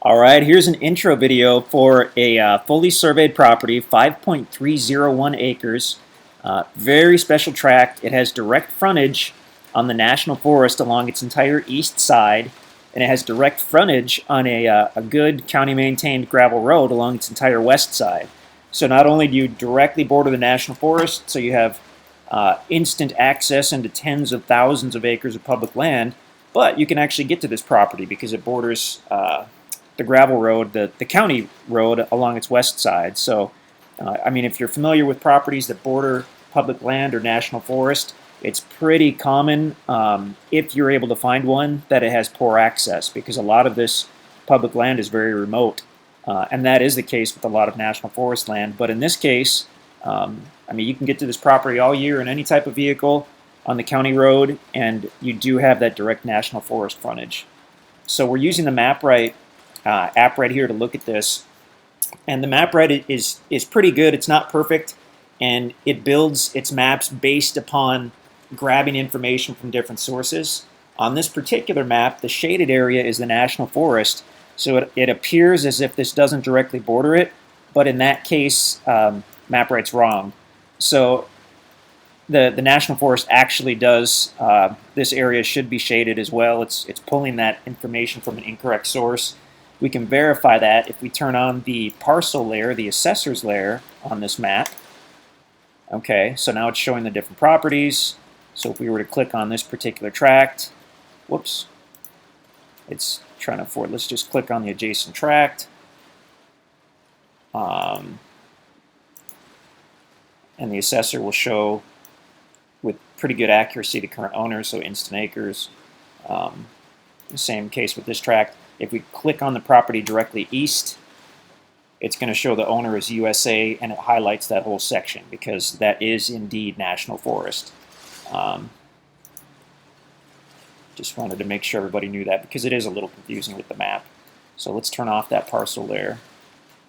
All right, here's an intro video for a fully surveyed property, 5.301 acres. Very special tract. It has direct frontage on the National Forest along its entire east side, and it has direct frontage on a good county-maintained gravel road along its entire west side. So not only do you directly border the National Forest, so you have instant access into tens of thousands of acres of public land, but you can actually get to this property because it borders the gravel road, the county road along its west side. So, I mean, if you're familiar with properties that border public land or national forest, it's pretty common, if you're able to find one, that it has poor access because a lot of this public land is very remote. And that is the case with a lot of national forest land. But in this case, I mean, you can get to this property all year in any type of vehicle on the county road, and you do have that direct national forest frontage. So we're using the MapRight app right here to look at this, and the MapRight is pretty good. It's not perfect, and it builds its maps based upon grabbing information from different sources. On this particular map, the shaded area is the National Forest, so it appears as if this doesn't directly border it, but in that case, MapRight's wrong. So the National Forest actually does, this area should be shaded as well. It's pulling that information from an incorrect source. We can verify that if we turn on the parcel layer, the assessor's layer on this map. Okay, so now it's showing the different properties. So if we were to click on this particular tract, whoops, it's trying to afford, let's just click on the adjacent tract. And the assessor will show with pretty good accuracy the current owner, so InstantAcres. The same case with this tract. If we click on the property directly east, it's going to show the owner is USA, and it highlights that whole section because that is indeed National Forest. Just wanted to make sure everybody knew that because it is a little confusing with the map. So let's turn off that parcel there,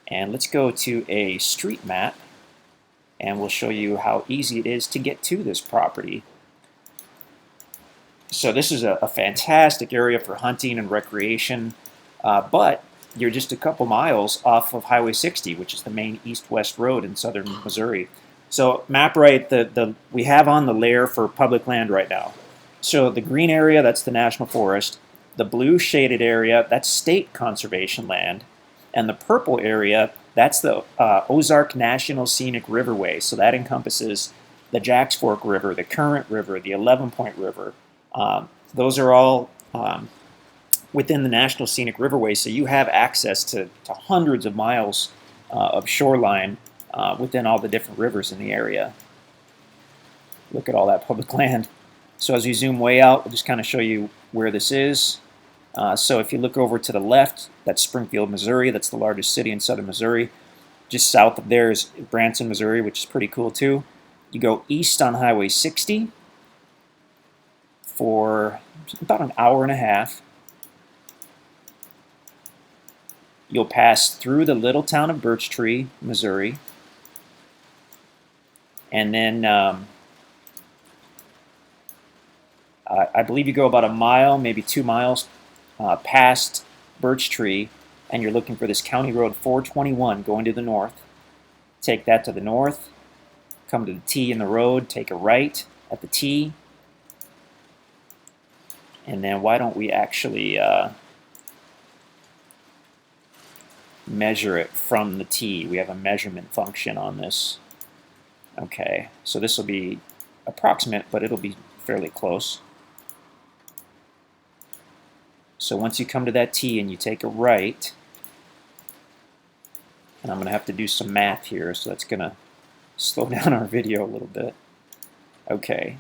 and let's go to a street map, and we'll show you how easy it is to get to this property. So this is a fantastic area for hunting and recreation, but you're just a couple miles off of Highway 60, which is the main east-west road in southern Missouri. So MapRight, we have on the layer for public land right now. So the green area, that's the National Forest. The blue shaded area, that's state conservation land. And the purple area, that's the Ozark National Scenic Riverway. So that encompasses the Jacks Fork River, the Current River, the 11 Point River. Those are all within the National Scenic Riverway, so you have access to hundreds of miles of shoreline within all the different rivers in the area. Look at all that public land. So as we zoom way out, we'll just kind of show you where this is. So if you look over to the left, that's Springfield, Missouri. That's the largest city in southern Missouri. Just south of there is Branson, Missouri, which is pretty cool too. You go east on Highway 60 for about an hour and a half. You'll pass through the little town of Birch Tree, Missouri, and then I believe you go about a mile, maybe 2 miles past Birch Tree, and you're looking for this County Road 421 going to the north. Take that to the north, come to the T in the road, take a right at the T, and then why don't we actually measure it from the T. We have a measurement function on this. Okay, so this will be approximate, but it'll be fairly close. So once you come to that T and you take a right, and I'm going to have to do some math here, so that's going to slow down our video a little bit. Okay,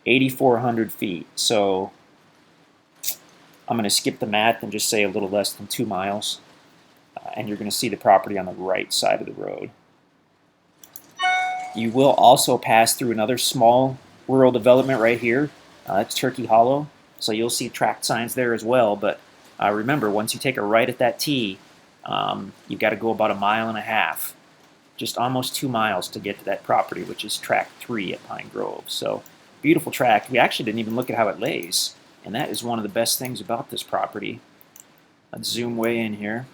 8,400 feet. So I'm going to skip the math and just say a little less than 2 miles. And you're going to see the property on the right side of the road. You will also pass through another small rural development right here. It's Turkey Hollow. So you'll see tract signs there as well. But remember, once you take a right at that T, you've got to go about a mile and a half. Just almost 2 miles to get to that property, which is tract 3 at Pine Grove. So beautiful tract. We actually didn't even look at how it lays. And that is one of the best things about this property. Let's zoom way in here.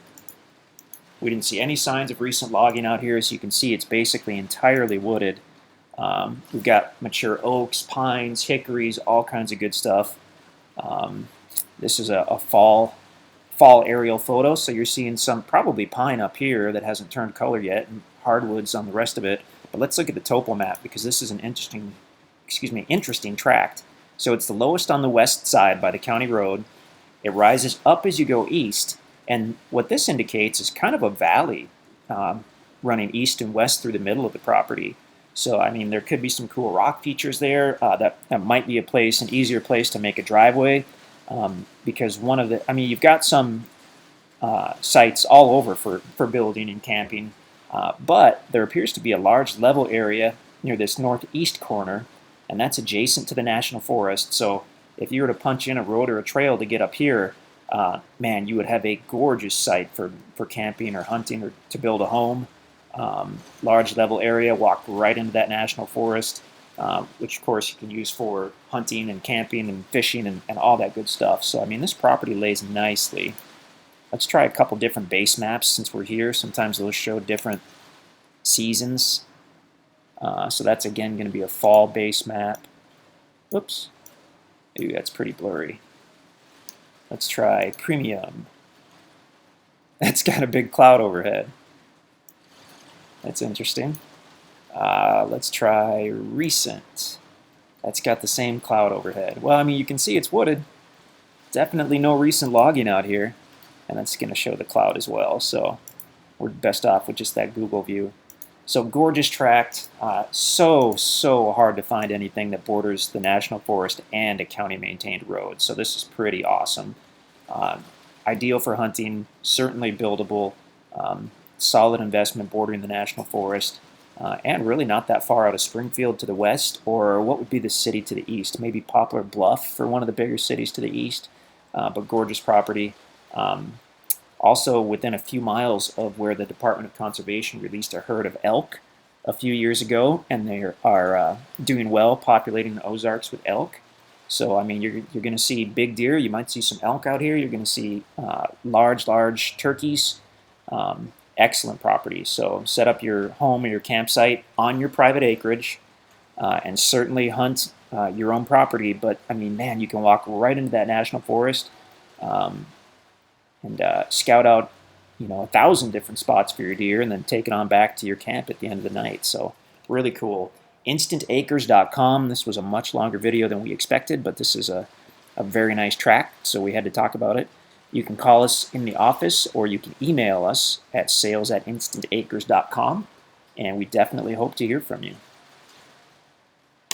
We didn't see any signs of recent logging out here. As you can see, it's basically entirely wooded. We've got mature oaks, pines, hickories, all kinds of good stuff. This is a fall aerial photo, so you're seeing some probably pine up here that hasn't turned color yet, and hardwoods on the rest of it. But let's look at the topo map, because this is an interesting tract. So it's the lowest on the west side by the county road. It rises up as you go east, and what this indicates is kind of a valley running east and west through the middle of the property. So, I mean, there could be some cool rock features there. That might be an easier place to make a driveway, because you've got some sites all over for building and camping, but there appears to be a large level area near this northeast corner, and that's adjacent to the National Forest. So if you were to punch in a road or a trail to get up here, man, you would have a gorgeous site for camping or hunting or to build a home. Large level area, walk right into that National Forest, which of course you can use for hunting and camping and fishing and all that good stuff. So I mean, this property lays nicely. Let's try a couple different base maps since we're here. Sometimes those show different seasons. So that's again going to be a fall base map. Oops. Ooh, that's pretty blurry. Let's try premium. That's got a big cloud overhead. That's interesting. Let's try recent. That's got the same cloud overhead. Well, I mean, you can see it's wooded. Definitely no recent logging out here. And that's going to show the cloud as well. So we're best off with just that Google view. So gorgeous tract. So hard to find anything that borders the National Forest and a county-maintained road. So this is pretty awesome. Ideal for hunting, certainly buildable. Solid investment bordering the National Forest, and really not that far out of Springfield to the west, or what would be the city to the east, maybe Poplar Bluff for one of the bigger cities to the east, but gorgeous property. Also within a few miles of where the Department of Conservation released a herd of elk a few years ago, and they are doing well populating the Ozarks with elk. So I mean, you're going to see big deer, you might see some elk out here, you're going to see large turkeys. Excellent property. So set up your home or your campsite on your private acreage, and certainly hunt your own property. But I mean, man, you can walk right into that National Forest and scout out, 1,000 different spots for your deer, and then take it on back to your camp at the end of the night. So really cool. InstantAcres.com. This was a much longer video than we expected, but this is a very nice tract, so we had to talk about it. You can call us in the office, or you can email us at sales@instantacres.com, and we definitely hope to hear from you.